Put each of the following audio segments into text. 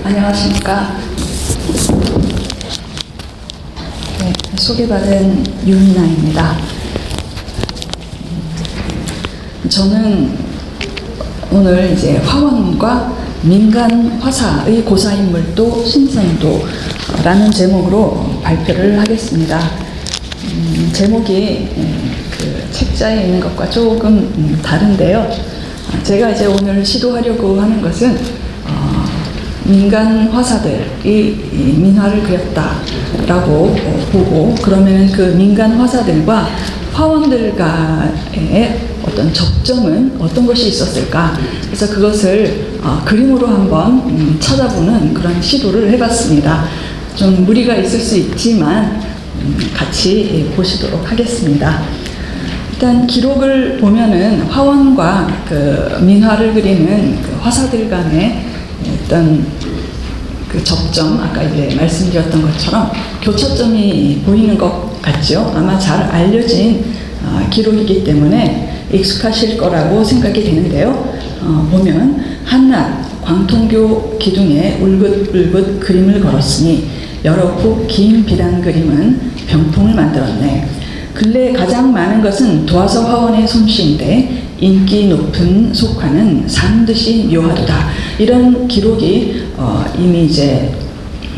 안녕하십니까. 네, 소개받은 유미나입니다. 저는 오늘 이제 화원과 민간 화사의 고사인물도 신선도라는 제목으로 발표를 하겠습니다. 제목이 그 책자에 있는 것과 조금 다른데요. 제가 이제 오늘 시도하려고 하는 것은 민간 화사들이 민화를 그렸다라고 보고, 그러면 그 민간 화사들과 화원들 간의 어떤 접점은 어떤 것이 있었을까? 그래서 그것을 그림으로 한번 찾아보는 그런 시도를 해봤습니다. 좀 무리가 있을 수 있지만 같이 보시도록 하겠습니다. 일단 기록을 보면은 화원과 그 민화를 그리는 그 화사들 간의 어떤 그 접점, 아까 이제 말씀드렸던 것처럼 교차점이 보이는 것 같죠. 아마 잘 알려진 기록이기 때문에 익숙하실 거라고 생각이 되는데요. 보면 한낱 광통교 기둥에 울긋불긋 그림을 걸었으니 여러 폭 긴 비단 그림은 병풍을 만들었네. 근래 가장 많은 것은 도화서 화원의 솜씨인데 인기 높은 속화는 산듯이 묘하도다. 이런 기록이 이미 이제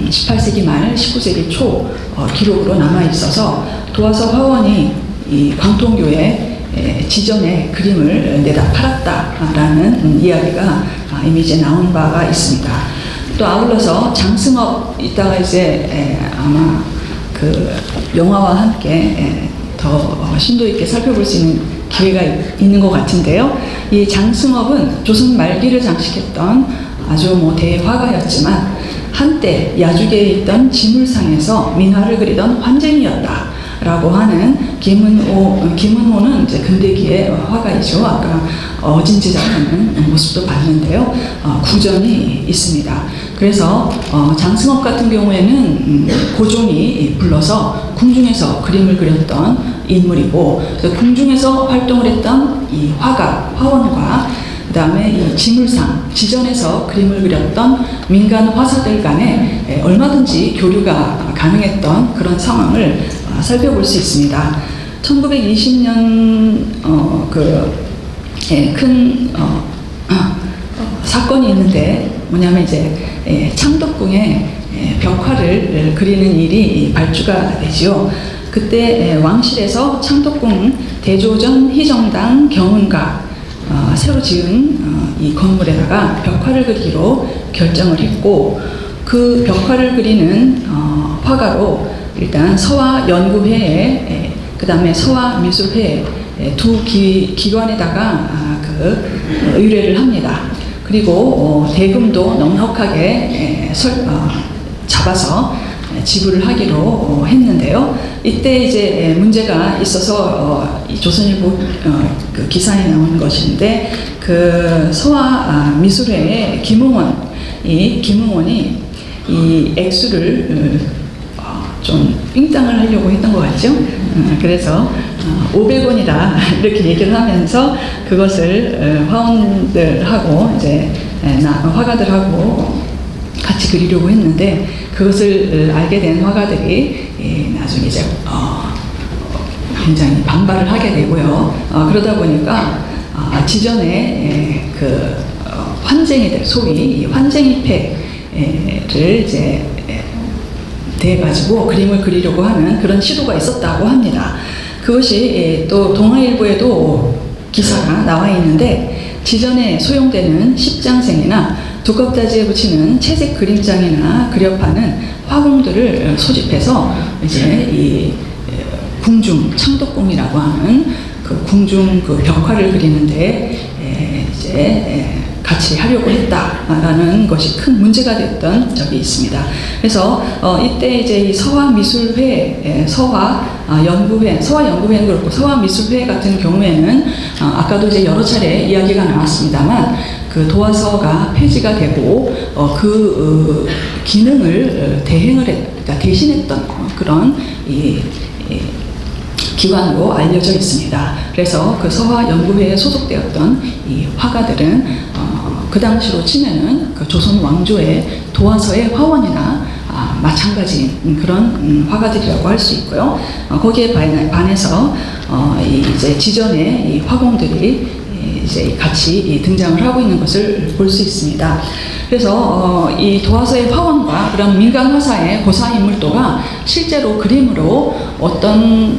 18세기 말 19세기 초 기록으로 남아 있어서 도화서 화원이 이 광통교의 지전에 그림을 내다 팔았다라는 이야기가 이미 이제 나온 바가 있습니다. 또 아울러서 장승업, 이따가 이제 아마 그 영화와 함께 더 심도 있게 살펴볼 수 있는 기회가 있는 것 같은데요. 이 장승업은 조선 말기를 장식했던 아주 대화가였지만 한때 야주계에 있던 지물상에서 민화를 그리던 환쟁이었다라고 하는 김은호는 이제 근대기의 화가이죠. 아까 어진지 작하는 모습도 봤는데요. 구전이 있습니다. 그래서 장승업 같은 경우에는 고종이 불러서 궁중에서 그림을 그렸던 인물이고, 궁중에서 활동을 했던 이 화원과 그 다음에 이 지물상, 지전에서 그림을 그렸던 민간 화사들 간에 얼마든지 교류가 가능했던 그런 상황을 살펴볼 수 있습니다. 1920년 큰 사건이 있는데, 뭐냐면 이제 창덕궁에 벽화를 그리는 일이 발주가 되지요. 그때 왕실에서 창덕궁 대조전 희정당 경운각 새로 지은 이 건물에다가 벽화를 그리기로 결정을 했고, 그 벽화를 그리는 화가로 일단 서화연구회에 그 다음에 서화미술회 두 기관에다가 의뢰를 합니다. 그리고 대금도 넉넉하게 잡아서 지불을 하기로 했는데요. 이때 이제 문제가 있어서 조선일보 그 기사에 나온 것인데, 그 서화미술회의 김응원이 이 액수를 좀 삥땅을 하려고 했던 것 같죠. 그래서 500원이다 이렇게 얘기를 하면서 그것을 화원들하고 이제 화가들하고 같이 그리려고 했는데, 그것을 알게 된 화가들이 나중에 이제 굉장히 반발을 하게 되고요. 그러다 보니까 지전에 그 환쟁이들, 소위 환쟁이패를 이제 대가지고 그림을 그리려고 하는 그런 시도가 있었다고 합니다. 그것이 또 동아일보에도 기사가 나와 있는데, 지전에 소용되는 십장생이나 두껍다지에 붙이는 채색 그림장이나 그려파는 화공들을 소집해서 이제 이 궁중 창덕궁이라고 하는 그 궁중 그 벽화를 그리는데 이제 같이 하려고 했다라는 것이 큰 문제가 됐던 적이 있습니다. 그래서 이때 이제 이 서화미술회, 서화연구회는 그렇고 서화미술회 같은 경우에는 아까도 이제 여러 차례 이야기가 나왔습니다만, 그 도화서가 폐지가 되고 그 기능을 그러니까 대신했던 그런 기관으로 알려져 있습니다. 그래서 그 서화연구회에 소속되었던 이 화가들은 그 당시로 치면은 그 조선 왕조의 도화서의 화원이나 마찬가지인 그런 화가들이라고 할 수 있고요. 거기에 반해서 이제 지전의 이 화공들이 이제 같이 등장을 하고 있는 것을 볼 수 있습니다. 그래서 이 도화서의 화원과 그런 민간 화사의 고사 인물도가 실제로 그림으로 어떤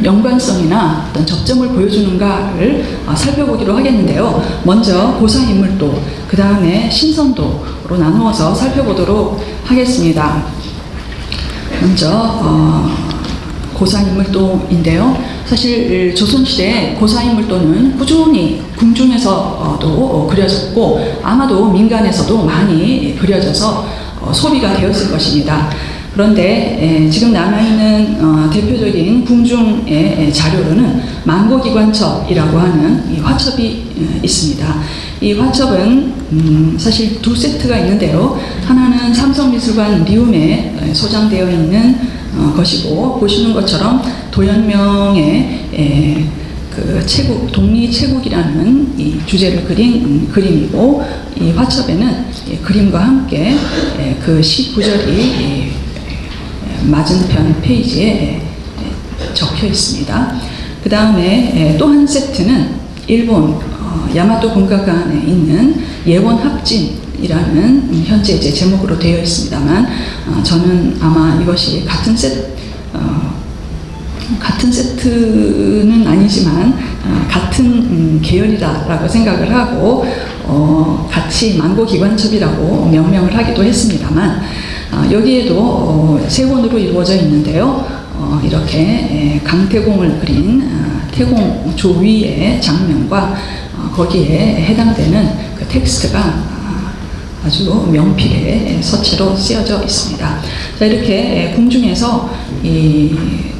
연관성이나 어떤 접점을 보여주는가를 살펴보기로 하겠는데요. 먼저 고사 인물도, 그 다음에 신선도로 나누어서 살펴보도록 하겠습니다. 먼저 고사인물도인데요. 사실 조선시대 고사인물도는 꾸준히 궁중에서도 그려졌고 아마도 민간에서도 많이 그려져서 소비가 되었을 것입니다. 그런데 지금 남아있는 대표적인 궁중의 자료로는 만고기관첩이라고 하는 이 화첩이 있습니다. 이 화첩은 사실 두 세트가 있는데요. 하나는 삼성미술관 리움에 소장되어 있는 것이고, 보시는 것처럼 도연명의 그 체국, 독리체국이라는 이 주제를 그린 그림이고, 이 화첩에는 그림과 함께 그 시 구절이 맞은편 페이지에 적혀 있습니다. 그 다음에 또 한 세트는 일본 야마토 분과관에 있는 예원합진이라는 현재 이제 제목으로 되어 있습니다만, 저는 아마 이것이 같은 세트는 아니지만 같은 계열이다라고 생각을 하고 같이 만고기관첩이라고 명명을 하기도 했습니다만, 여기에도 세 권으로 이루어져 있는데요. 이렇게 강태공을 그린 태공 조위의 장면과 거기에 해당되는 그 텍스트가 아주 명필의 서체로 쓰여져 있습니다. 자, 이렇게 궁중에서 이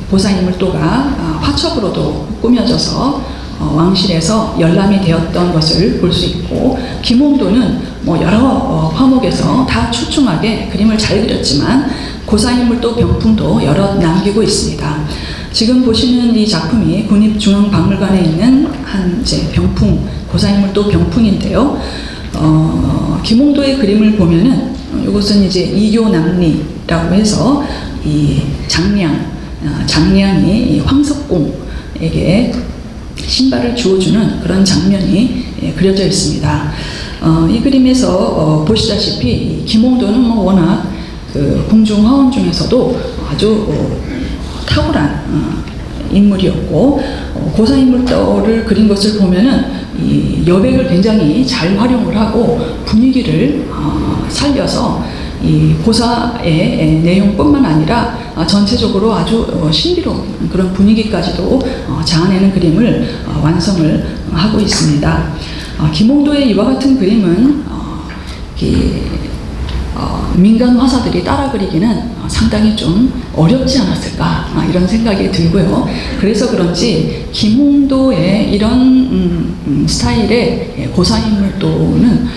보살인물도가 화첩으로도 꾸며져서 왕실에서 열람이 되었던 것을 볼 수 있고, 김홍도는 뭐 여러 화목에서 다 출중하게 그림을 잘 그렸지만 고사인물도 병풍도 여러 남기고 있습니다. 지금 보시는 이 작품이 국립중앙박물관에 있는 한 이제 병풍, 고사인물도 병풍인데요. 김홍도의 그림을 보면은 이것은 이제 이교남리라고 해서 이 장량이 황석공에게 신발을 주워주는 그런 장면이 그려져 있습니다. 이 그림에서 보시다시피 김홍도는 뭐 워낙 그 궁중 화원 중에서도 아주 탁월한 인물이었고, 고사인물도를 그린 것을 보면은 이 여백을 굉장히 잘 활용을 하고 분위기를 살려서 이 고사의 내용뿐만 아니라 전체적으로 아주 신비로운 그런 분위기까지도 자아내는 그림을 완성을 하고 있습니다. 김홍도의 이와 같은 그림은 민간 화사들이 따라 그리기는 상당히 좀 어렵지 않았을까 이런 생각이 들고요. 그래서 그런지 김홍도의 이런 스타일의 고사인물도는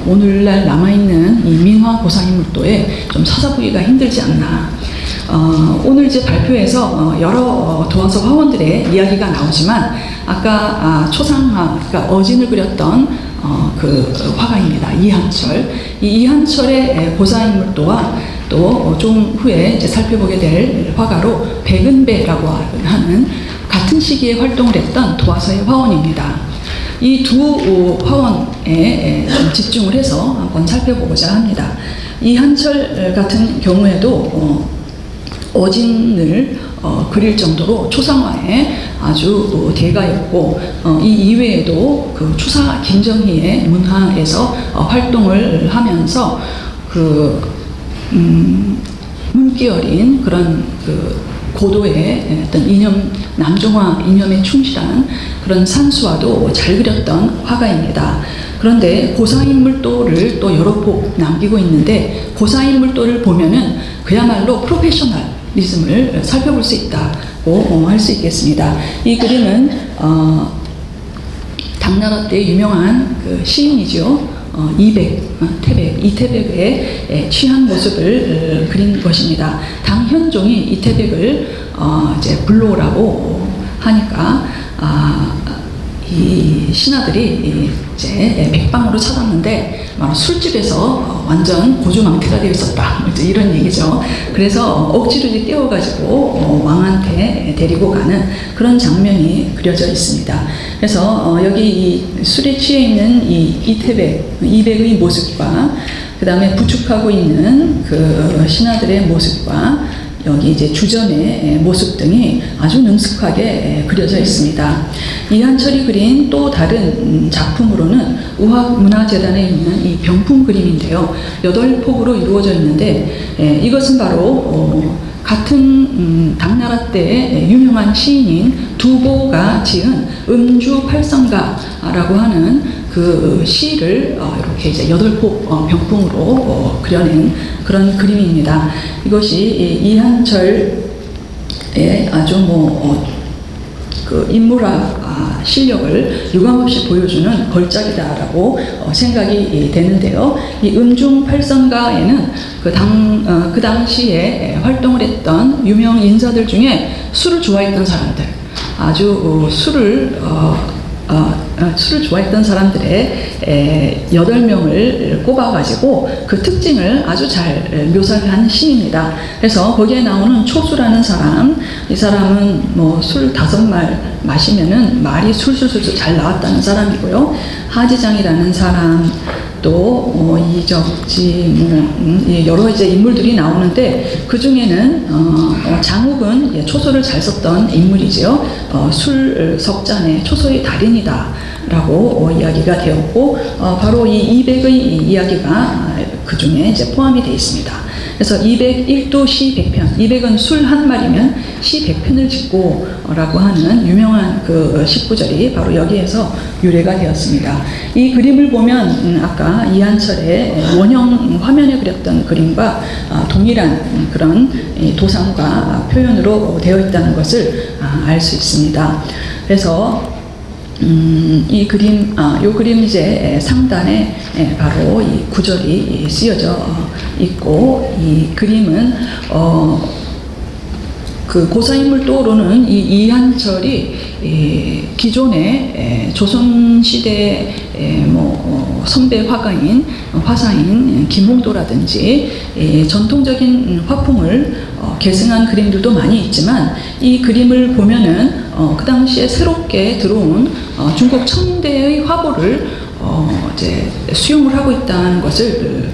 오늘날 남아있는 이 민화 고사인물도에 좀 찾아보기가 힘들지 않나. 오늘 이제 발표에서 여러 도화서 화원들의 이야기가 나오지만, 아까 초상화, 그러니까 어진을 그렸던 그 화가입니다. 이한철. 이 이한철의 고사인물도와 또 좀 후에 이제 살펴보게 될 화가로 백은배라고 하는 같은 시기에 활동을 했던 도화서의 화원입니다. 이 두 화원에 좀 집중을 해서 한번 살펴보고자 합니다. 이한철 같은 경우에도 어진을 그릴 정도로 초상화에 아주 대가였고, 이 이외에도 그 추사 김정희의 문화에서 활동을 하면서 그 문기 어린 그런 그 고도의 어떤 이념, 남종화 이념에 충실한 그런 산수화도 잘 그렸던 화가입니다. 그런데 고사인물도를 또 여러 폭 남기고 있는데, 고사인물도를 보면은 그야말로 프로페셔널리즘을 살펴볼 수 있다고 할 수 있겠습니다. 이 그림은 당나라 때 유명한 그 시인이죠. 이태백의 취한 모습을 그린 것입니다. 당현종이 이태백을 이제 불로라고 하니까 이 신하들이 이제 백방으로 찾았는데 술집에서 완전 고주망태가 되어 있었다. 이제 이런 얘기죠. 그래서 억지로 이제 깨워가지고 왕한테 데리고 가는 그런 장면이 그려져 있습니다. 그래서 여기 이 술에 취해 있는 이 이백의 모습과 그 다음에 부축하고 있는 그 신하들의 모습과 여기 이제 주전의 모습 등이 아주 능숙하게 그려져 있습니다. 이한철이 그린 또 다른 작품으로는 의학문화재단에 있는 이 병풍 그림인데요. 8폭으로 이루어져 있는데 이것은 바로 같은 당나라 때의 유명한 시인인 두보가 지은 음주팔성가라고 하는 그 시를 이렇게 이제 8폭 병풍으로 그려낸 그런 그림입니다. 이것이 이한철의 아주 그 인물학 실력을 유감없이 보여주는 걸작이다라고 생각이 되는데요. 이 음중팔성가에는 그 당시에 활동을 했던 유명 인사들 중에 술을 좋아했던 사람들, 아주 술을 좋아했던 사람들의 8명을 꼽아가지고 그 특징을 아주 잘 묘사를 한 시입니다. 그래서 거기에 나오는 초수라는 사람, 이 사람은 술 5말 마시면은 말이 술술술술 잘 나왔다는 사람이고요. 하지장이라는 사람, 또 이적지 여러 이제 인물들이 나오는데 그 중에는 장욱은 초소를 잘 썼던 인물이지요. 술 석잔의 초소의 달인이다라고 이야기가 되었고 바로 이 200의 이야기가 그 중에 이제 포함이 되어 있습니다. 그래서 201도 시 100편, 200은 술 한 말이면 시 100편을 짓고 라고 하는 유명한 그 19절이 바로 여기에서 유래가 되었습니다. 이 그림을 보면 아까 이한철의 원형 화면에 그렸던 그림과 동일한 그런 도상과 표현으로 되어 있다는 것을 알 수 있습니다. 그래서 이 그림, 요 그림 이제 상단에 바로 이 구절이 쓰여져 있고, 이 그림은 그 고사인물 떠오르는 이 이한철이 기존의 조선시대 선배 화가인 화사인 김홍도라든지 전통적인 화풍을 계승한 그림들도 많이 있지만 이 그림을 보면은 그 당시에 새롭게 들어온 중국 천대의 화보를 이제 수용을 하고 있다는 것을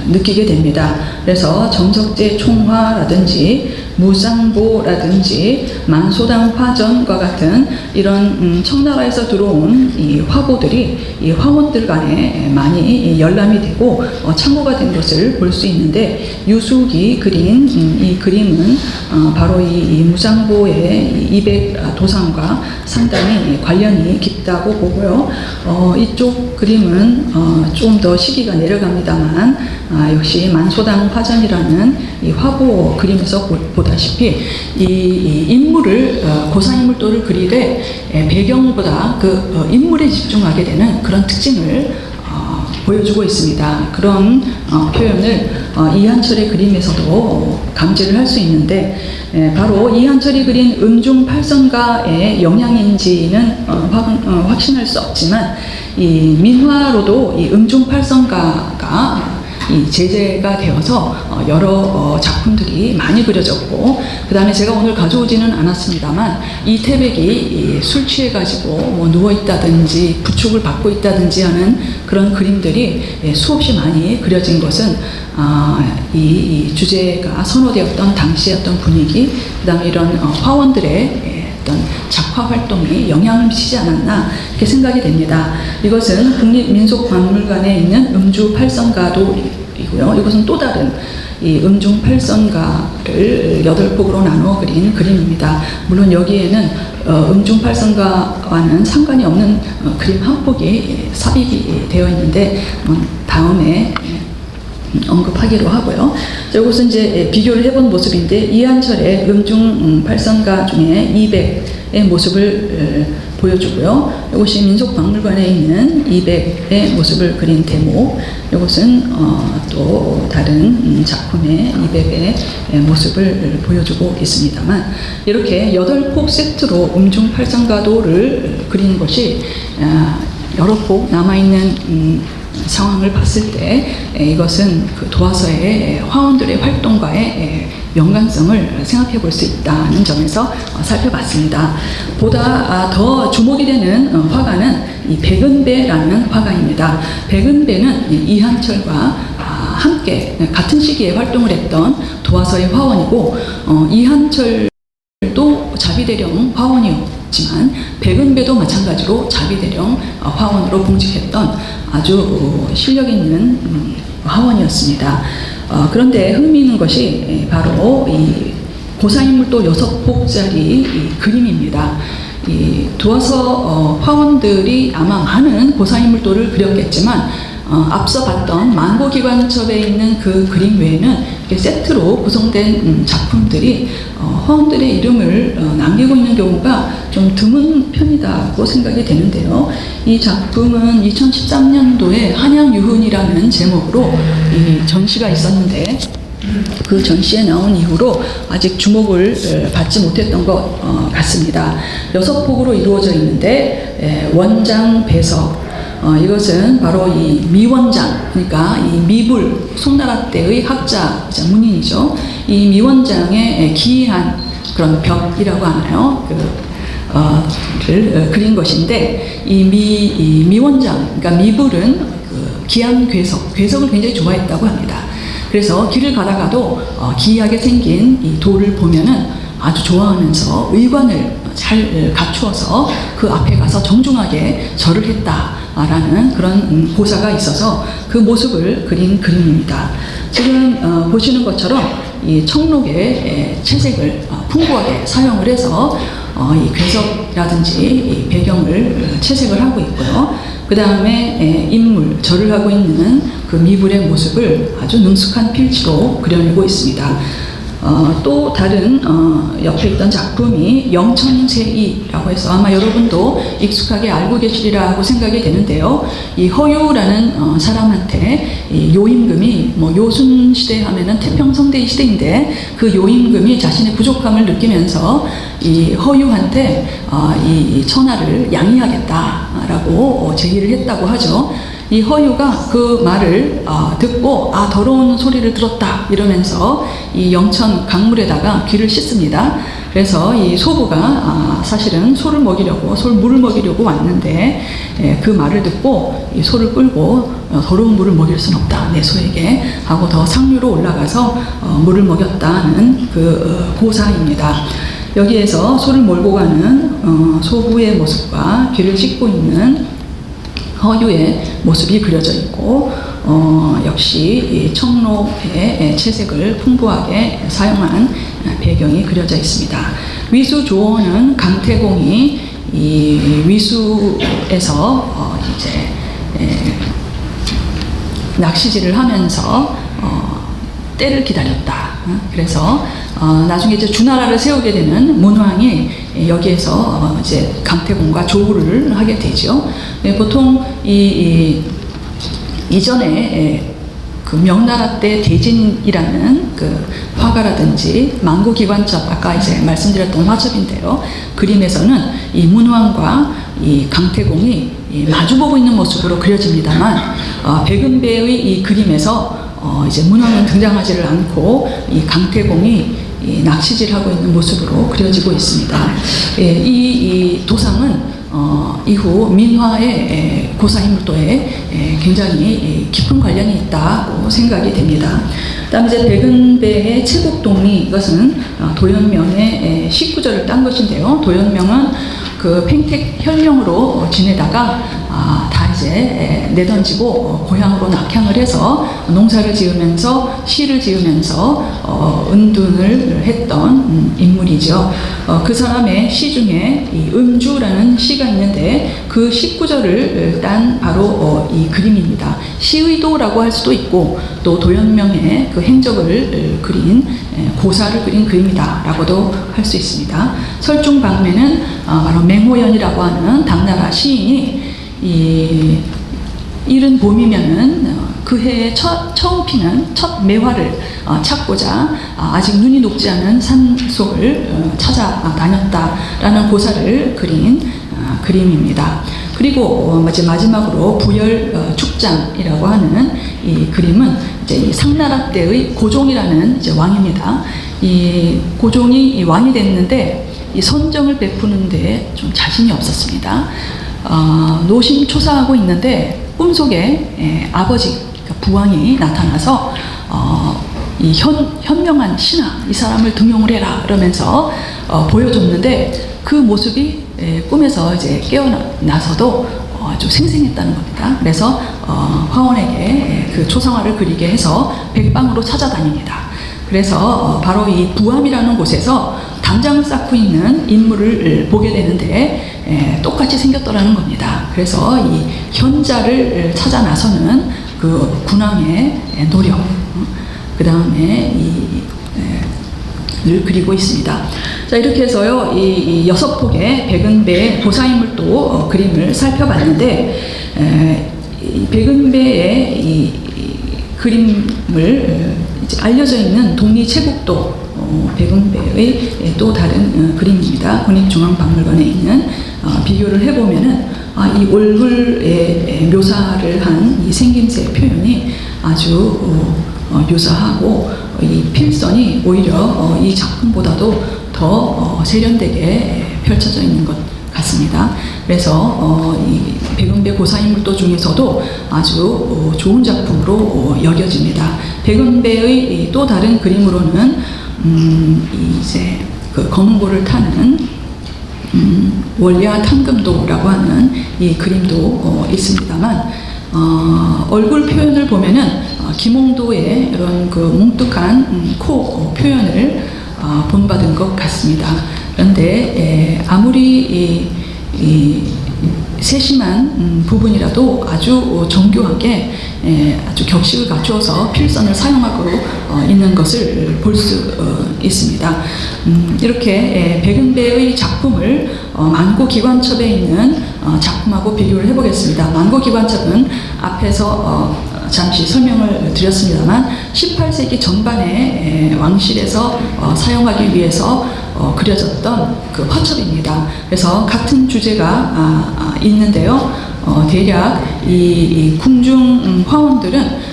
느끼게 됩니다. 그래서 정석제 총화라든지 무쌍보라든지 만소당 화전과 같은 이런 청나라에서 들어온 이 화보들이 이 화원들 간에 많이 열람이 되고 참고가 된 것을 볼 수 있는데, 유숙이 그린 이 그림은 바로 이 무쌍보의 200 도상과 상당히 관련이 깊다고 보고요. 이쪽 그림은 좀 더 시기가 내려갑니다만 역시 만소당 화전이라는 이 화보 그림에서 보다시피 이 인물을 고사인물도를 그리되 배경보다 그 인물에 집중하게 되는 그런 특징을 보여주고 있습니다. 그런 표현을 이한철의 그림에서도 감지를 할 수 있는데, 바로 이한철이 그린 음중팔성가의 영향인지는 확신할 수 없지만 이 민화로도 이 음중팔성가가 이 제재가 되어서 여러 작품들이 많이 그려졌고, 그 다음에 제가 오늘 가져오지는 않았습니다만 이태백이 술 취해가지고 누워있다든지 부축을 받고 있다든지 하는 그런 그림들이 수없이 많이 그려진 것은 이 주제가 선호되었던 당시의 어떤 분위기, 그 다음에 이런 화원들의 어떤 작화 활동이 영향을 미치지 않았나 이렇게 생각이 됩니다. 이것은 국립민속박물관에 있는 음주팔성가도이고요. 이것은 또 다른 이 음중팔성가를 8폭으로 나누어 그린 그림입니다. 물론 여기에는 음중팔성가와는 상관이 없는 그림 한 폭이 삽입이 되어 있는데 다음에 언급하기로 하고요. 이것은 이제 비교를 해본 모습인데, 이한철의 음중팔성가 중에 200의 모습을 보여주고요. 이것이 민속박물관에 있는 200의 모습을 그린 대목, 이것은 또 다른 작품의 200의 모습을 보여주고 있습니다만, 이렇게 8폭 세트로 음중팔성가도를 그린 것이 여러 폭 남아있는 상황을 봤을 때 이것은 그 도화서의 화원들의 활동과의 연관성을 생각해 볼 수 있다는 점에서 살펴봤습니다. 보다 더 주목이 되는 화가는 이 백은배라는 화가입니다. 백은배는 이한철과 함께 같은 시기에 활동을 했던 도화서의 화원이고, 이한철도 자비대령 화원이었지만 백은배도 마찬가지로 자비대령 화원으로 봉직했던 아주 실력 있는 화원이었습니다. 그런데 흥미있는 것이 바로 이 고사인물도 6폭짜리 이 그림입니다. 이 도화서 화원들이 아마 많은 고사인물도를 그렸겠지만 앞서 봤던 만고기관첩에 있는 그 그림 외에는 세트로 구성된 작품들이 화원들의 이름을 남기고 있는 경우가 좀 드문 편이다고 생각이 되는데요. 이 작품은 2013년도에 한양유훈이라는 제목으로 이 전시가 있었는데, 그 전시에 나온 이후로 아직 주목을 받지 못했던 것 같습니다. 6폭으로 이루어져 있는데 원장 배석, 이것은 바로 이 미원장, 그러니까 이 미불, 송나라 때의 학자, 문인이죠. 이 미원장의 기이한 그런 벽이라고 하나요? 를 그린 것인데, 이 미원장, 그러니까 미불은 그 기한 괴석을 굉장히 좋아했다고 합니다. 그래서 길을 가다가도 기이하게 생긴 이 돌을 보면은 아주 좋아하면서 의관을 잘 갖추어서 그 앞에 가서 정중하게 절을 했다라는 그런 고사가 있어서 그 모습을 그린 그림입니다. 지금 보시는 것처럼 이 청록의 채색을 풍부하게 사용을 해서 이 괴석이라든지 이 배경을 채색을 하고 있고요. 그 다음에 인물, 절을 하고 있는 그 미불의 모습을 아주 능숙한 필지로 그려내고 있습니다. 또 다른 옆에 있던 작품이 영천세이라고 해서 아마 여러분도 익숙하게 알고 계시리라고 생각이 되는데요. 이 허유라는 사람한테 이 요임금이, 뭐 요순 시대 하면은 태평성대 시대인데, 그 요임금이 자신의 부족함을 느끼면서 이 허유한테 이 천하를 양이하겠다라고 제의를 했다고 하죠. 이 허유가 그 말을 듣고 더러운 소리를 들었다 이러면서 이 영천 강물에다가 귀를 씻습니다. 그래서 이 소부가 사실은 소를 먹이려고, 물을 먹이려고 왔는데 그 말을 듣고 이 소를 끌고 더러운 물을 먹일 순 없다, 내 소에게 하고 더 상류로 올라가서 물을 먹였다는 그 고사입니다. 여기에서 소를 몰고 가는 소부의 모습과 귀를 씻고 있는 허유의 모습이 그려져 있고, 역시 이 청록의 채색을 풍부하게 사용한 배경이 그려져 있습니다. 위수 조원은 강태공이 이 위수에서 이제 낚시질을 하면서 때를 기다렸다. 그래서 나중에 이제 주나라를 세우게 되는 문왕이 여기에서 이제 강태공과 조우를 하게 되죠. 보통 이전에 그 명나라 때 대진이라는 그 화가라든지 만고기관첩, 아까 이제 말씀드렸던 화첩인데요. 그림에서는 이 문왕과 이 강태공이 마주보고 있는 모습으로 그려집니다만, 백은배의 이 그림에서 이제 문왕은 등장하지를 않고 이 강태공이 이 낚시질하고 있는 모습으로 그려지고 있습니다. 이 도상은 이후 민화의 고사인물도에 굉장히 깊은 관련이 있다고 생각이 됩니다. 그다음에 이제 백은배의 채국동리, 이것은 도연명의 19절을 딴 것인데요. 도연명은 그 팽택현령으로 지내다가 다 이제 내던지고 고향으로 낙향을 해서 농사를 지으면서 시를 지으면서 은둔을 했던 인물이죠. 그 사람의 시 중에 이 음주라는 시가 있는데, 그 19절을 딴 바로 이 그림입니다. 시의도라고 할 수도 있고, 또 도연명의 그 행적을 그린 고사를 그린 그림이다라고도 할 수 있습니다. 설중방매는 바로 맹호연이라고 하는 당나라 시인이 이 이른 봄이면은 그 해에 처음 피는 첫 매화를 찾고자 아직 눈이 녹지 않은 산속을 찾아다녔다라는 고사를 그린 그림입니다. 그리고 이제 마지막으로 부열 축장이라고 하는 이 그림은 이제 이 상나라 때의 고종이라는 이제 왕입니다. 이 고종이 이 왕이 됐는데 이 선정을 베푸는데 좀 자신이 없었습니다. 노심초사하고 있는데 꿈속에 아버지 그러니까 부왕이 나타나서 이 현명한 신하 이 사람을 등용을 해라 그러면서 보여줬는데 그 모습이 꿈에서 이제 깨어나서도 아주 생생했다는 겁니다. 그래서 화원에게 그 초상화를 그리게 해서 백방으로 찾아다닙니다. 그래서 바로 이 부암이라는 곳에서 담장을 쌓고 있는 인물을 보게 되는데 똑같이 생겼더라는 겁니다. 그래서 이 현자를 찾아 나서는 그 군왕의 노력, 그 다음에 를 그리고 있습니다. 자, 이렇게 해서요, 이 6폭의 백은배 고사인물도 그림을 살펴봤는데, 이 백은배의 이 그림을 이제 알려져 있는 독립체국도 백은배의 또 다른 그림입니다. 국립중앙박물관에 있는 비교를 해보면은 이 얼굴의 묘사를 한 이 생김새 표현이 아주 묘사하고 이 필선이 오히려 이 작품보다도 더 세련되게 펼쳐져 있는 것 같습니다. 그래서 이 백은배 고사인물도 중에서도 아주 좋은 작품으로 여겨집니다. 백은배의 또 다른 그림으로는 이제 그 검은고를 타는 월야 탐금도라고 하는 이 그림도 있습니다만 얼굴 표현을 보면은 김홍도의 이런 그 뭉뚝한 코 표현을 본받은 것 같습니다. 그런데 아무리 이 세심한 부분이라도 아주 정교하게 아주 격식을 갖추어서 필선을 사용하고 있는 것을 볼 수 있습니다. 이렇게 백은배의 작품을 만고기관첩에 있는 작품하고 비교를 해보겠습니다. 만고기관첩은 앞에서 잠시 설명을 드렸습니다만 18세기 전반에 왕실에서 사용하기 위해서 그려졌던 그 화첩입니다. 그래서 같은 주제가 있는데요. 대략 이 궁중 화원들은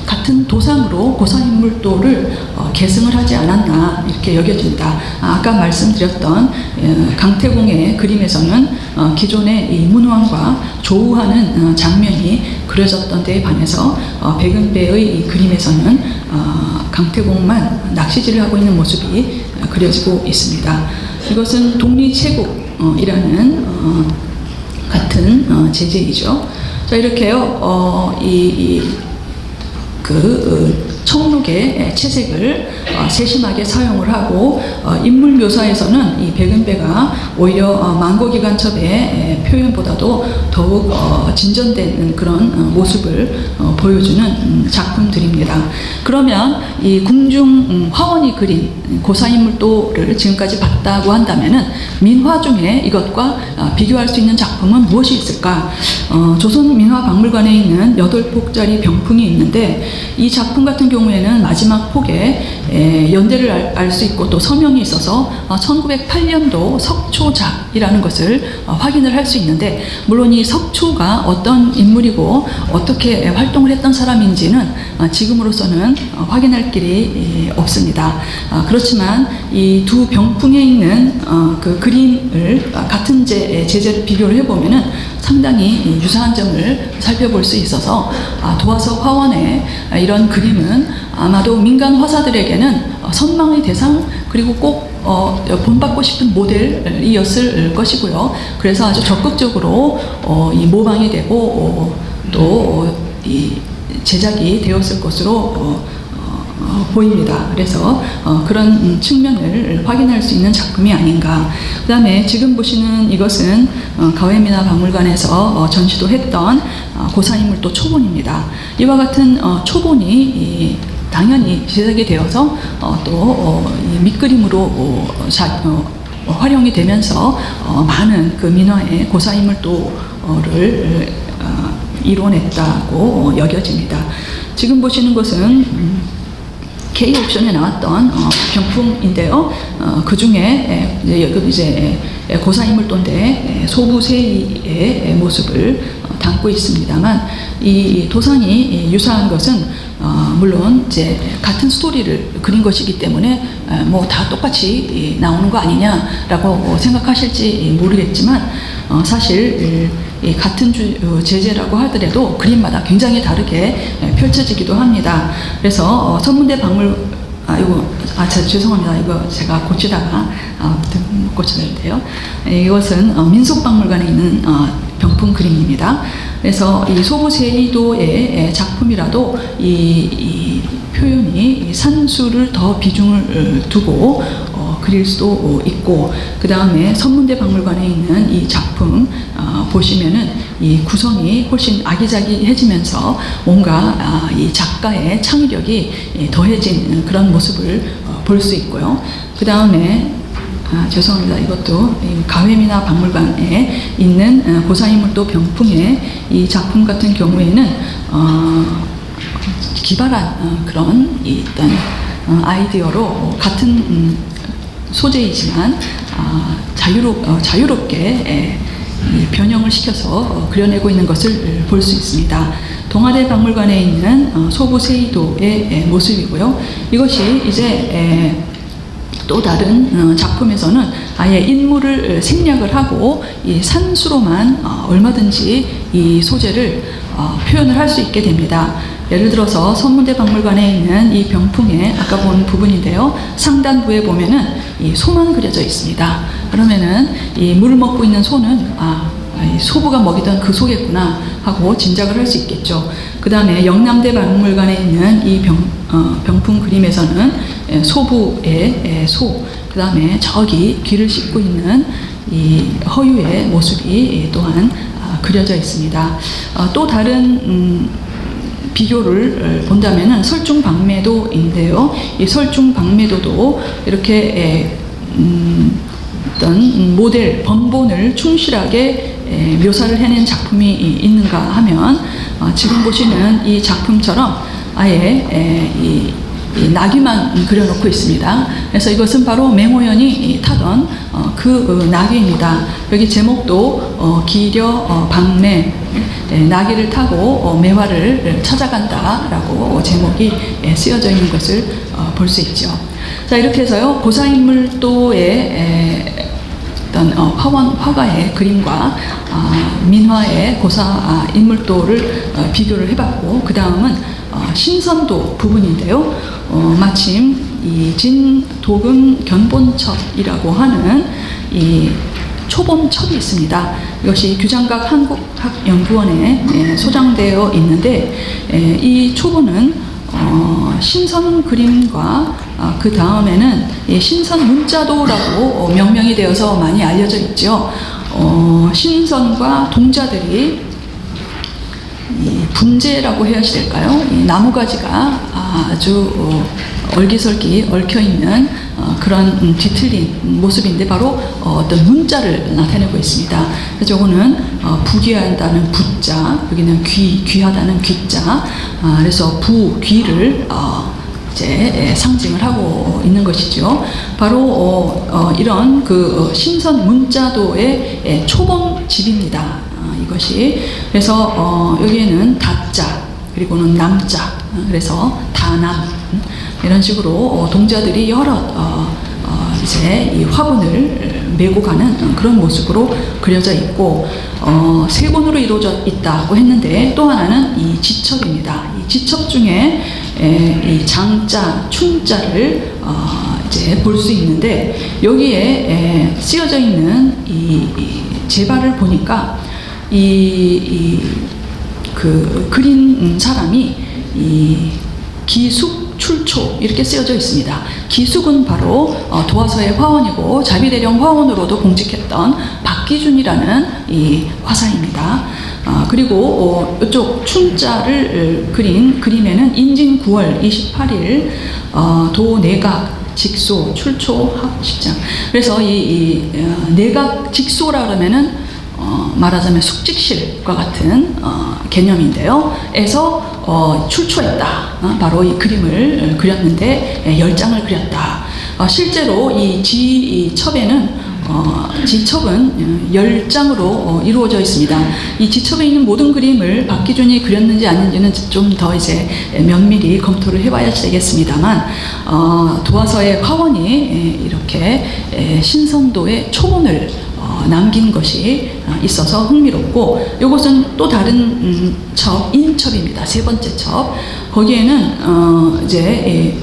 같은 도상으로 고사인물도를 계승을 하지 않았나 이렇게 여겨진다. 아까 말씀드렸던 강태공의 그림에서는 기존의 이 문왕과 조우하는 장면이 그려졌던 데에 반해서 백은배의 이 그림에서는 강태공만 낚시질을 하고 있는 모습이 그려지고 있습니다. 이것은 독립체국이라는 같은 제재이죠. 자, 이렇게요. 청록의 채색을 세심하게 사용을 하고 인물 묘사에서는 이 백은배가 오히려 만고기관첩의 표현보다도 더욱 진전된 그런 모습을 보여주는 작품들입니다. 그러면 이 궁중 화원이 그린 고사인물도를 지금까지 봤다고 한다면은 민화 중에 이것과 비교할 수 있는 작품은 무엇이 있을까? 조선민화박물관에 있는 8폭짜리 병풍이 있는데 이 작품 같은 경우에는 마지막 폭에 연대를 알 수 있고 또 서명이 있어서 1908년도 석초작이라는 것을 확인을 할 수 있는데, 물론 이 석초가 어떤 인물이고 어떻게 활동을 했던 사람인지는 지금으로서는 확인할 길이 없습니다. 그렇지만 이 두 병풍에 있는 그 그림을 같은 제재를 비교를 해보면은 상당히 유사한 점을 살펴볼 수 있어서 도화석 화원의 이런 그림은 아마도 민간 화사들에게는 선망의 대상, 그리고 꼭 본받고 싶은 모델이었을 것이고요. 그래서 아주 적극적으로 이 모방이 되고 또 이 제작이 되었을 것으로 보입니다. 그래서 그런 측면을 확인할 수 있는 작품이 아닌가. 그 다음에 지금 보시는 이것은 가회민화박물관에서 전시도 했던 고사인물도 초본입니다. 이와 같은 초본이 당연히 제작이 되어서 또 밑그림으로 활용이 되면서 많은 그 민화의 고사인물도를 이뤄냈다고 여겨집니다. 지금 보시는 것은 K옥션에 나왔던 병풍인데요. 그 중에 이제 고사인물도인데 소부세이의 모습을 담고 있습니다만, 이 도상이 유사한 것은 물론 이제 같은 스토리를 그린 것이기 때문에 뭐 다 똑같이 나오는 거 아니냐라고 생각하실지 모르겠지만, 사실 같은 제재라고 하더라도 그림마다 굉장히 다르게 펼쳐지기도 합니다. 그래서 선문대 박물 죄송합니다. 이거 제가 고치다가 못 고쳤는데요. 이것은 민속박물관에 있는 병풍 그림입니다. 그래서 이 소부세이도의 작품이라도 이 표현이 산수를 더 비중을 두고 그릴 수도 있고, 그 다음에 선문대 박물관에 있는 이 작품 보시면은 이 구성이 훨씬 아기자기해지면서 뭔가 이 작가의 창의력이 더해진 그런 모습을 볼 수 있고요. 그 다음에 죄송합니다. 이것도 가회미나 박물관에 있는 고사인물도 병풍의 이 작품 같은 경우에는 기발한 그런 일단 아이디어로 같은 소재이지만 자유롭게 변형을 시켜서 그려내고 있는 것을 볼 수 있습니다. 동아대 박물관에 있는 소부세이도의 모습이고요. 이것이 이제 또 다른 작품에서는 아예 인물을 생략을 하고 이 산수로만 얼마든지 이 소재를 표현을 할 수 있게 됩니다. 예를 들어서 선문대 박물관에 있는 이 병풍의 아까 본 부분인데요. 상단부에 보면은 이 소만 그려져 있습니다. 그러면은 이 물을 먹고 있는 소는 이 소부가 먹이던 그 소겠구나 하고 짐작을 할 수 있겠죠. 그 다음에 영남대 박물관에 있는 이 병풍 그림에서는 소부의 소, 그 다음에 저기 귀를 씻고 있는 이 허유의 모습이 또한 그려져 있습니다. 또 다른 비교를 본다면은 설중방매도인데요. 이 설중방매도도 이렇게 어떤 모델 번본을 충실하게 묘사를 해낸 작품이 있는가 하면 지금 보시는 이 작품처럼 아예 이 나귀만 그려놓고 있습니다. 그래서 이것은 바로 맹호연이 타던 그 나귀입니다. 여기 제목도 기려 방매, 나귀를 타고 매화를 찾아간다라고 제목이 쓰여져 있는 것을 볼 수 있죠. 자, 이렇게 해서요, 고사인물도의 어떤 화가의 그림과 민화의 고사 인물도를 비교를 해봤고, 그 다음은 신선도 부분인데요. 마침 이 진도금 견본첩이라고 하는 이 초본첩이 있습니다. 이것이 규장각 한국학연구원에 소장되어 있는데, 이 초본은 신선 그림과 그 다음에는 신선 문자도라고 명명이 되어서 많이 알려져 있죠. 신선과 동자들이 분재라고 해야 될까요? 이 나무가지가 아주 얼기설기 얽혀있는 그런 뒤틀린 모습인데, 바로 어떤 문자를 나타내고 있습니다. 그래서 이거는 부귀하다는 부자, 여기는 귀하다는 귀자, 그래서 귀를 이제 상징을 하고 있는 것이죠. 바로 이런 그 신선 문자도의 초본집입니다. 이것이. 그래서 여기에는 다자, 그리고는 남자, 그래서 다남, 이런 식으로 동자들이 여러 이제 이 화분을 메고 가는 그런 모습으로 그려져 있고, 세 권으로 이루어져 있다고 했는데, 또 하나는 이 지첩입니다. 이 지첩 중에 이 장자, 충자를 이제 볼 수 있는데, 여기에 쓰여져 있는 이 제발을 보니까 그 그린 사람이 이 기숙 출초 이렇게 쓰여져 있습니다. 기숙은 바로 도화서의 화원이고 자비대령 화원으로도 공직했던 박기준이라는 이 화사입니다. 그리고 이쪽 춘자를 그린 그림에는 인진 9월 28일 도내각 직소 출초 합십장. 그래서 이 내각 직소라 그러면은 말하자면 숙직실과 같은 개념인데요. 에서 출처했다. 바로 이 그림을 그렸는데 10장을 그렸다. 실제로 이 지첩에는 지첩은 10장으로 이루어져 있습니다. 이 지첩에 있는 모든 그림을 박기준이 그렸는지 아닌지는 좀 더 이제 면밀히 검토를 해봐야 되겠습니다만, 도화서의 화원이 이렇게 신선도의 초본을 남긴 것이 있어서 흥미롭고, 이것은 또 다른 첩, 인첩입니다. 세 번째 첩. 거기에는 이제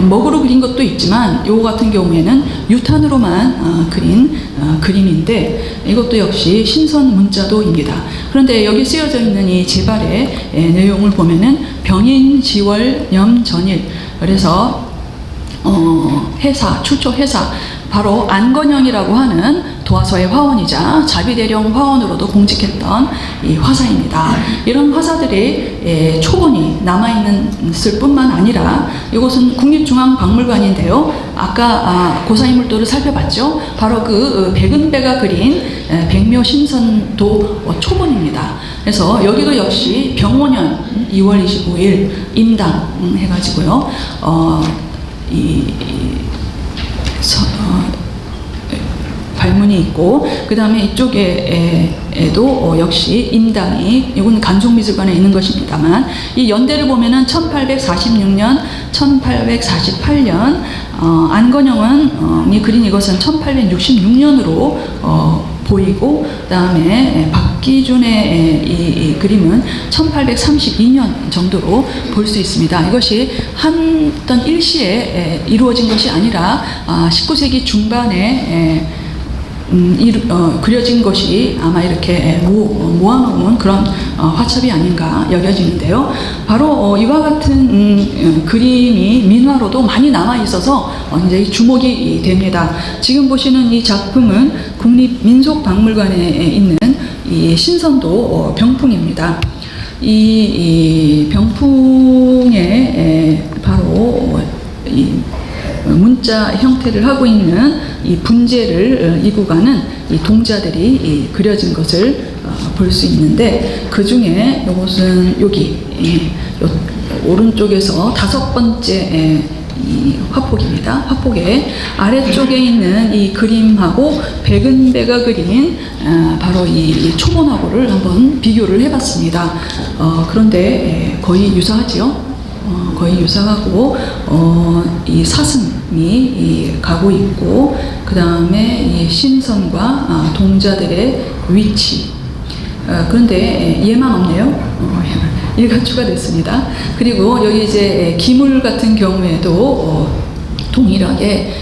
먹으로 그린 것도 있지만 요거 같은 경우에는 유탄으로만 그린 그림인데, 이것도 역시 신선 문자도입니다. 그런데 여기 쓰여져 있는 이 제발의 내용을 보면은 병인, 지월, 염, 전일, 그래서 해사, 출처 해사, 바로 안건영이라고 하는 도화서의 화원이자 자비대령 화원으로도 공직했던 이 화사입니다. 이런 화사들이 초본이 남아있을 뿐만 아니라, 이곳은 국립중앙박물관인데요. 아까 고사인물도를 살펴봤죠. 바로 그 백은배가 그린 백묘신선도 초본입니다. 그래서 여기도 역시 병오년 2월 25일 임당 해가지고요. 발문이 있고, 그 다음에 이쪽에도 역시 임당이, 이건 간송미술관에 있는 것입니다만, 이 연대를 보면은 1846년, 1848년, 안건영은 그린 이것은 1866년으로 보이고, 그 다음에 박기준의 이 그림은 1832년 정도로 볼 수 있습니다. 이것이 어떤 일시에 이루어진 것이 아니라 19세기 중반에 그려진 것이 아마 이렇게 모아놓은 그런 화첩이 아닌가 여겨지는데요. 바로 이와 같은 그림이 민화로도 많이 남아 있어서 굉장히 주목이 됩니다. 지금 보시는 이 작품은 국립민속박물관에 있는 이 신선도 병풍입니다. 이 병풍에 바로 이 문자 형태를 하고 있는 이 분재를 이 구간은 이 동자들이 그려진 것을 볼 수 있는데, 그 중에 이것은 여기 오른쪽에서 5번째 이 화폭입니다. 화폭의 아래쪽에 있는 이 그림하고 백은배가 그린 바로 이 초본하고를 한번 비교를 해봤습니다. 그런데 거의 유사하죠. 거의 유사하고 이 사슴이 가고 있고, 그 다음에 이 신선과 동자들의 위치, 그런데 얘만 없네요. 일가추가 됐습니다. 그리고 여기 이제 기물 같은 경우에도 동일하게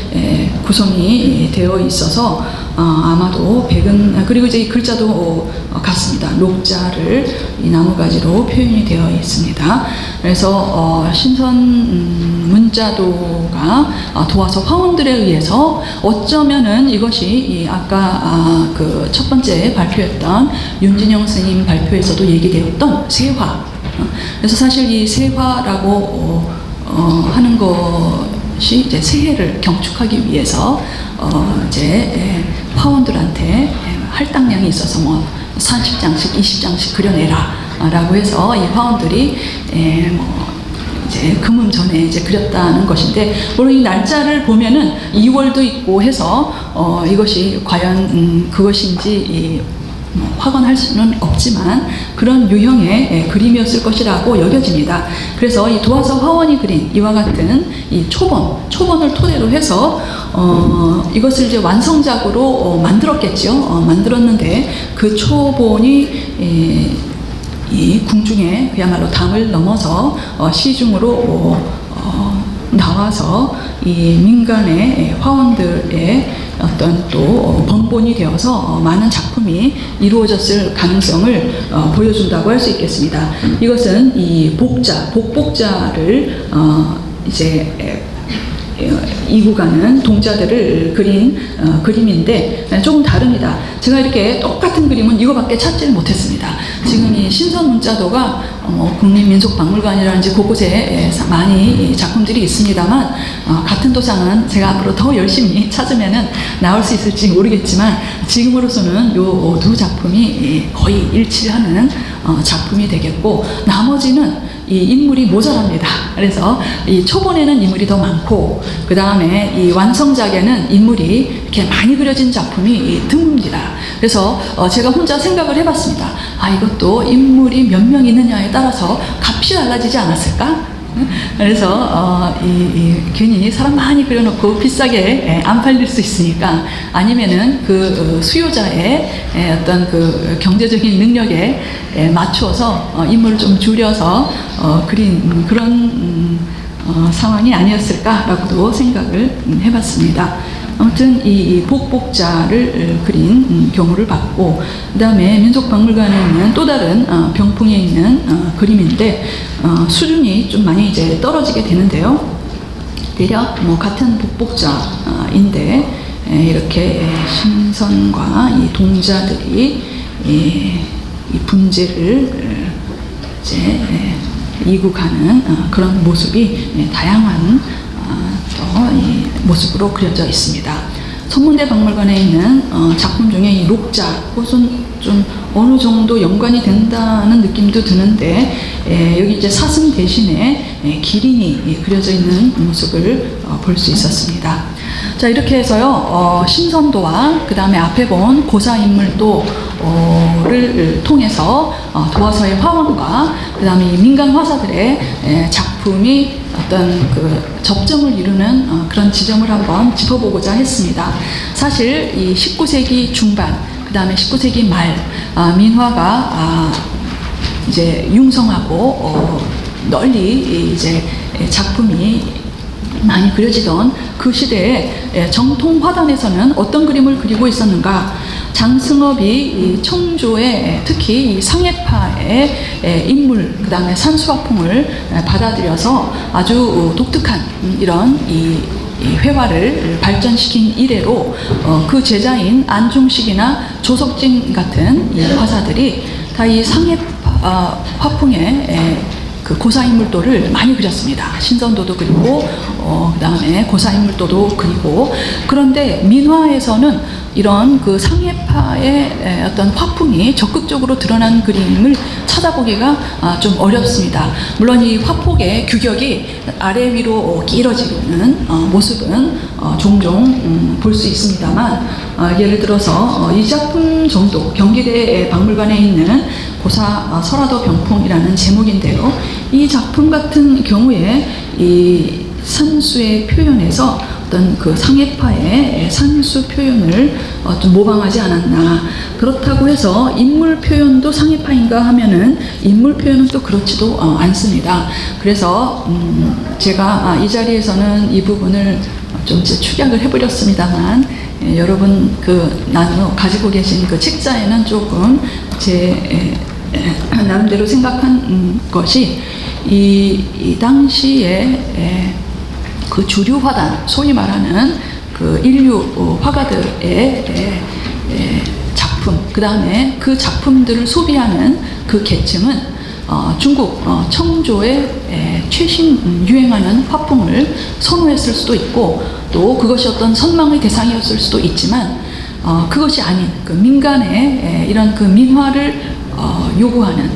구성이 되어 있어서 아마도 그리고 이제 이 글자도 같습니다. 녹자를 이 나무가지로 표현이 되어 있습니다. 그래서 신선 문자도가 도화서 화원들에 의해서 어쩌면은 이것이 아까 그 첫 번째 발표했던 윤진영 스님 발표에서도 얘기되었던 세화. 그래서 사실 이 세화라고 하는 것이 이제 새해를 경축하기 위해서 이제 화원들한테 할당량이 있어서 뭐 30장씩 20장씩 그려내라 라고 해서 이 화원들이 이제 금음 전에 이제 그렸다는 것인데, 물론 이 날짜를 보면은 2월도 있고 해서 이것이 과연 그것인지 확언할 수는 없지만 그런 유형의 그림이었을 것이라고 여겨집니다. 그래서 이 도화서 화원이 그린 이와 같은 이 초본을 토대로 해서 이것을 이제 완성작으로 만들었겠죠. 만들었는데 그 초본이 이 궁중에 그야말로 담을 넘어서 시중으로 나와서 이 민간의 화원들의 어떤 또 번본이 되어서 많은 작품이 이루어졌을 가능성을 보여준다고 할 수 있겠습니다. 이것은 이 복자를 이제 이고 가는 동자들을 그린 그림인데 조금 다릅니다. 제가 이렇게 똑같은 그림은 이거밖에 찾지를 못했습니다. 지금 이 신선 문자도가 국립민속박물관이라든지 곳곳에 많이 작품들이 있습니다만 같은 도장은 제가 앞으로 더 열심히 찾으면은 나올 수 있을지 모르겠지만 지금으로서는 요 두 작품이 거의 일치하는 작품이 되겠고, 나머지는 이 인물이 모자랍니다. 그래서 이 초본에는 인물이 더 많고, 그 다음에 이 완성작에는 인물이 이렇게 많이 그려진 작품이 드뭅니다. 그래서 제가 혼자 생각을 해봤습니다. 이것도 인물이 몇 명 있느냐에 따라서 값이 달라지지 않았을까? 그래서 괜히 사람 많이 그려놓고 비싸게 안 팔릴 수 있으니까, 아니면은 그 수요자의 어떤 그 경제적인 능력에 맞추어서 인물을 좀 줄여서 그린 그런 상황이 아니었을까라고도 생각을 해봤습니다. 아무튼 이 복복자를 그린 경우를 봤고, 그 다음에 민속박물관에 있는 또 다른 병풍에 있는 그림인데 수준이 좀 많이 이제 떨어지게 되는데요. 대략 같은 복복자인데 이렇게 신선과 이 동자들이 이 분재를 이제 이국하는 그런 모습이 다양한 이 모습으로 그려져 있습니다. 선문대 박물관에 있는 작품 중에 이 녹자, 그것은 좀 어느 정도 연관이 된다는 느낌도 드는데, 여기 이제 사슴 대신에 기린이 그려져 있는 모습을 볼 수 있었습니다. 자, 이렇게 해서요, 신선도와 그 다음에 앞에 본 고사인물도를 통해서 도화서의 화원과 그 다음에 민간 화사들의 작품이 어떤 그 접점을 이루는 그런 지점을 한번 짚어보고자 했습니다. 사실 이 19세기 중반, 그 다음에 19세기 말 민화가 이제 융성하고 널리 이제 작품이 많이 그려지던 그 시대에 정통 화단에서는 어떤 그림을 그리고 있었는가? 장승업이 청조의 특히 이 상해파의 인물, 그 다음에 산수화풍을 받아들여서 아주 독특한 이런 이 회화를 발전시킨 이래로 그 제자인 안중식이나 조석진 같은 이 화사들이 다 이 상해파 화풍의 그 고사인물도를 많이 그렸습니다. 신선도도 그리고 그 다음에 고사인물도도 그리고, 그런데 민화에서는 이런 그 상해파의 어떤 화풍이 적극적으로 드러난 그림을 찾아보기가 좀 어렵습니다. 물론 이 화폭의 규격이 아래 위로 길어지는 모습은 종종 볼 수 있습니다만, 예를 들어서 이 작품 정도, 경기대 박물관에 있는 고사 설화도 병풍이라는 제목인데요. 이 작품 같은 경우에 이 산수의 표현에서 어떤 그 상해파의 산수 표현을 좀 모방하지 않았나. 그렇다고 해서 인물 표현도 상해파인가 하면은 인물 표현은 또 그렇지도 않습니다. 그래서 제가 이 자리에서는 이 부분을 좀 축약을 해버렸습니다만, 여러분 가지고 계신 그 책자에는 조금 제 나름대로 생각한 것이 이 당시에 그 주류 화단, 소위 말하는 그 인류 화가들의 작품, 그 다음에 그 작품들을 소비하는 그 계층은 중국 청조의 최신 유행하는 화풍을 선호했을 수도 있고, 또 그것이 어떤 선망의 대상이었을 수도 있지만, 그것이 아닌 그 민간의 이런 그 민화를 요구하는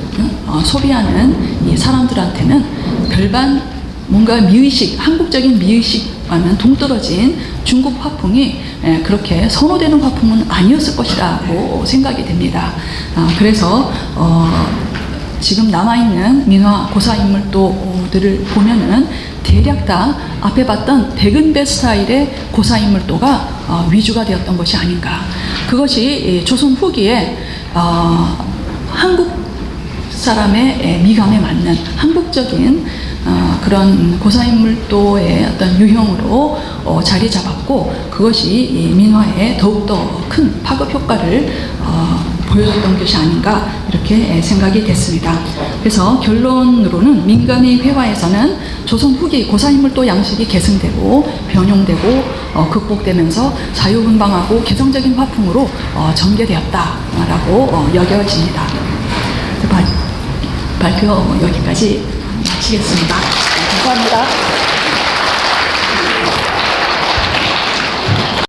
소비하는 이 사람들한테는 별반 뭔가 미의식, 한국적인 미의식과는 동떨어진 중국 화풍이 그렇게 선호되는 화풍은 아니었을 것이라고 생각이 됩니다. 그래서 지금 남아있는 민화 고사인물도들을 보면은 대략 다 앞에 봤던 백은배 스타일의 고사인물도가 위주가 되었던 것이 아닌가. 그것이 조선 후기에 한국 사람의 미감에 맞는 한국적인 그런 고사인물도의 어떤 유형으로 자리 잡았고, 그것이 이 민화에 더욱더 큰 파급 효과를 보여줬던 것이 아닌가 이렇게 생각이 됐습니다. 그래서 결론으로는 민간의 회화에서는 조선 후기 고사인물도 양식이 계승되고 변용되고 극복되면서 자유분방하고 개성적인 화풍으로 전개되었다라고 여겨집니다. 발표 여기까지 마치겠습니다. 감사합니다.